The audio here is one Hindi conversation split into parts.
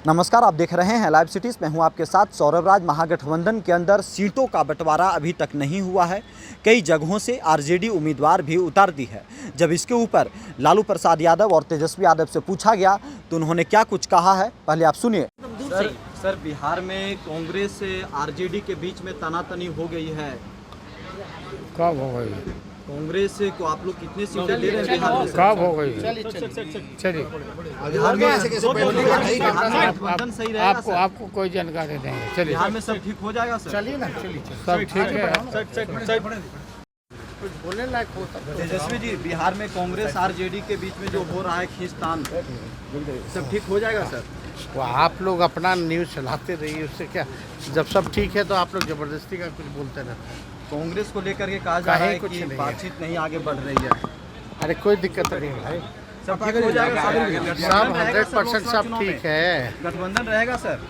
नमस्कार, आप देख रहे हैं लाइव सिटीज़। मैं हूं आपके साथ सौरभ राज। महागठबंधन के अंदर सीटों का बंटवारा अभी तक नहीं हुआ है। कई जगहों से आरजेडी उम्मीदवार भी उतार दी है। जब इसके ऊपर लालू प्रसाद यादव और तेजस्वी यादव से पूछा गया तो उन्होंने क्या कुछ कहा है, पहले आप सुनिए। सर, बिहार में कांग्रेस से आरजेडी के बीच में तनातनी हो गई है। कब हो गई? कांग्रेस को आप लोग कितने सीटें ले रहे हैं बिहार में? कब हो गई? चलिए बिहार में गठबंधन सही रहेगा? आपको कोई जानकारी नहीं है। चलिए, बिहार में सब ठीक हो जाएगा सर? चलिए ना, चलिए सब ठीक है। बोलने लायक होता है। तेजस्वी जी, बिहार में कांग्रेस आरजेडी के बीच में जो हो रहा है खींचतान, सब ठीक हो जाएगा सर? वो आप लोग अपना न्यूज़ चलाते रहिए, उससे क्या। जब सब ठीक है तो आप लोग जबरदस्ती का कुछ बोलते रहते हैं। कांग्रेस को लेकर के कहा जा रहा है कि बातचीत नहीं आगे बढ़ रही है। अरे कोई दिक्कत नहीं भाई, सब ठीक हो जाएगा? सब 100% सब ठीक है। गठबंधन रहेगा सर?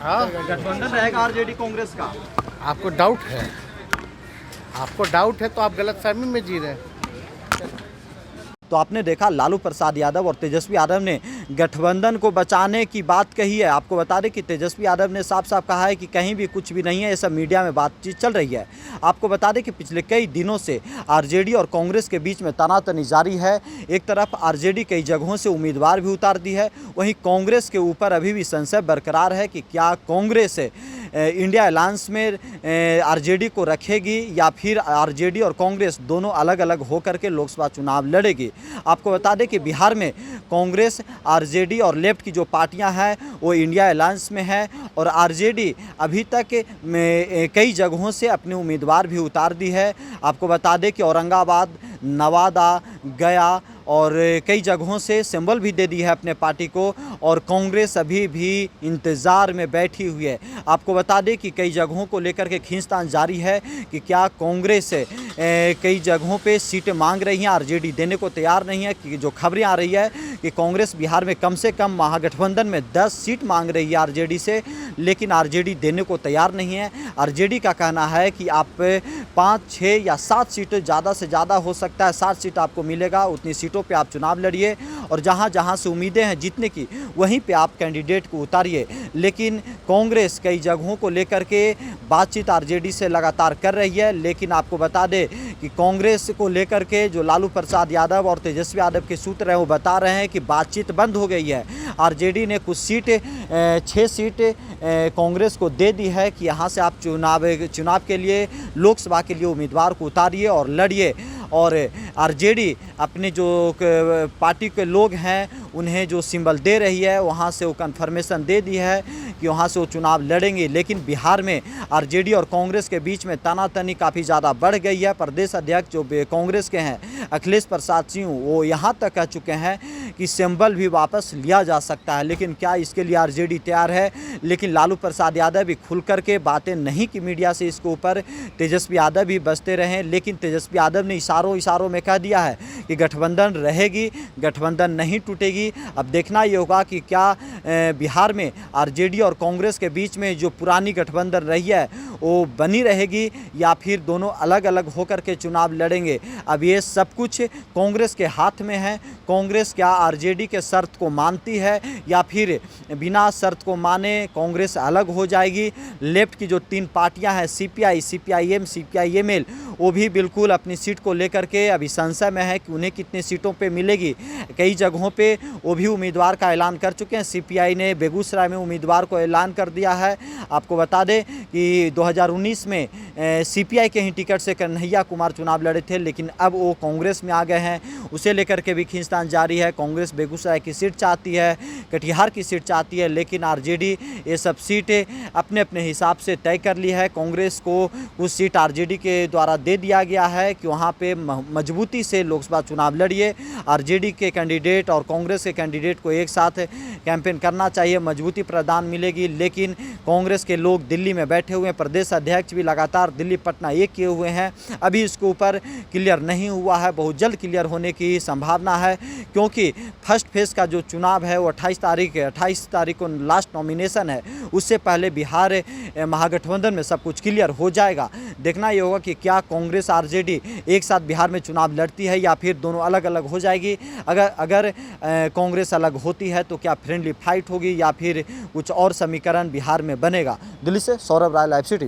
हाँ, गठबंधन रहेगा आरजेडी कांग्रेस का? आपको डाउट है? आपको डाउट है तो आप गलतफहमी में जी रहे हैं। तो आपने देखा, लालू प्रसाद यादव और तेजस्वी यादव ने गठबंधन को बचाने की बात कही है। आपको बता दें कि तेजस्वी यादव ने साफ साफ कहा है कि कहीं भी कुछ भी नहीं है, ये सब मीडिया में बातचीत चल रही है। आपको बता दें कि पिछले कई दिनों से आरजेडी और कांग्रेस के बीच में तनातनी जारी है। एक तरफ आरजेडी कई जगहों से उम्मीदवार भी उतार दी है, वहीं कांग्रेस के ऊपर अभी भी संशय बरकरार है कि क्या कांग्रेस इंडिया अलायंस में आरजेडी को रखेगी या फिर आरजेडी और कांग्रेस दोनों अलग अलग होकर के लोकसभा चुनाव लड़ेगी। आपको बता दें कि बिहार में कांग्रेस, आरजेडी और लेफ्ट की जो पार्टियां हैं वो इंडिया अलायंस में है और आरजेडी अभी तक कई जगहों से अपने उम्मीदवार भी उतार दी है। आपको बता दें कि औरंगाबाद, नवादा, गया और कई जगहों से सिंबल भी दे दी है अपने पार्टी को और कांग्रेस अभी भी इंतज़ार में बैठी हुई है। आपको बता दें कि कई जगहों को लेकर के खींचतान जारी है कि क्या कांग्रेस कई जगहों पे सीटें मांग रही हैं, आरजेडी देने को तैयार नहीं है। कि जो खबरें आ रही है कि कांग्रेस बिहार में कम से कम महागठबंधन में 10 सीट मांग रही है आरजेडी से, लेकिन आरजेडी देने को तैयार नहीं है। आरजेडी का कहना है कि आप 5, 6 या 7 सीटें, ज़्यादा से ज़्यादा हो सकता है 7 सीट आपको मिलेगा, उतनी सीटों पे आप चुनाव लड़िए और जहाँ जहाँ से उम्मीदें हैं जीतने की वहीं पे आप कैंडिडेट को उतारिए। लेकिन कांग्रेस कई जगहों को लेकर के बातचीत आरजेडी से लगातार कर रही है। लेकिन आपको बता दें कि कांग्रेस को लेकर के जो लालू प्रसाद यादव और तेजस्वी यादव के सूत्र हैं वो बता रहे हैं कि बातचीत बंद हो गई है। आरजेडी ने कुछ सीट 6 सीट कांग्रेस को दे दी है कि यहाँ से आप चुनाव के लिए, लोकसभा के लिए उम्मीदवार को उतारिए और लड़िए। और आरजेडी अपने जो पार्टी के लोग हैं उन्हें जो सिंबल दे रही है वहाँ से वो कन्फर्मेशन दे दी है कि वहाँ से वो चुनाव लड़ेंगे। लेकिन बिहार में आरजेडी और कांग्रेस के बीच में तनातनी काफ़ी ज़्यादा बढ़ गई है। प्रदेश अध्यक्ष जो कांग्रेस के हैं अखिलेश प्रसाद सिंह, वो यहाँ तक कह चुके हैं कि सिंबल भी वापस लिया जा सकता है। लेकिन क्या इसके लिए आरजेडी तैयार है? लेकिन लालू प्रसाद यादव भी खुल करके बातें नहीं की मीडिया से इसके ऊपर। तेजस्वी यादव भी बचते रहे, लेकिन तेजस्वी यादव ने इशारों में कह दिया है कि गठबंधन रहेगी, गठबंधन नहीं टूटेगी। अब देखना ये होगा कि क्या बिहार में आरजेडी और कांग्रेस के बीच में जो पुरानी गठबंधन रही है वो बनी रहेगी या फिर दोनों अलग अलग होकर के चुनाव लड़ेंगे। अब ये सब कुछ कांग्रेस के हाथ में है। कांग्रेस क्या आरजेडी के शर्त को मानती है या फिर बिना शर्त को माने कांग्रेस अलग हो जाएगी। लेफ्ट की जो 3 पार्टियां हैं, सीपीआई, सीपीआईएम, सीपीआईएमएल, वो भी बिल्कुल अपनी सीट को लेकर के अभी संशय में है कि उन्हें कितनी सीटों पे मिलेगी। कई जगहों पे वो भी उम्मीदवार का ऐलान कर चुके हैं। सीपीआई ने बेगूसराय में उम्मीदवार को ऐलान कर दिया है। आपको बता दें कि 2019 में सीपीआई के ही टिकट से कन्हैया कुमार चुनाव लड़े थे, लेकिन अब वो कांग्रेस में आ गए हैं। उसे लेकर के भी खींचतान जारी है। कांग्रेस बेगूसराय की सीट चाहती है, कटिहार की सीट चाहती है, लेकिन आरजेडी ये सब सीटें अपने अपने हिसाब से तय कर ली है। कांग्रेस को कुछ सीट आरजेडी के द्वारा दे दिया गया है कि वहाँ पे मजबूती से लोकसभा चुनाव लड़िए। आरजेडी के कैंडिडेट और कांग्रेस के कैंडिडेट को एक साथ कैंपेन करना चाहिए, मजबूती प्रदान मिलेगी। लेकिन कांग्रेस के लोग दिल्ली में बैठे हुए हैं, प्रदेश अध्यक्ष भी लगातार दिल्ली पटना एक किए हुए हैं। अभी इसके ऊपर क्लियर नहीं हुआ है, बहुत जल्द क्लियर होने की संभावना है क्योंकि फर्स्ट फेज़ का जो चुनाव है वो 28 तारीख को लास्ट नॉमिनेशन है। उससे पहले बिहार महागठबंधन में सब कुछ क्लियर हो जाएगा। देखना ये होगा कि क्या कांग्रेस आरजेडी एक साथ बिहार में चुनाव लड़ती है या फिर दोनों अलग अलग हो जाएगी। अगर कांग्रेस अलग होती है तो क्या फ्रेंडली फाइट होगी या फिर कुछ और समीकरण बिहार में बनेगा। दिल्ली से सौरभ राय, लाइव सिटी।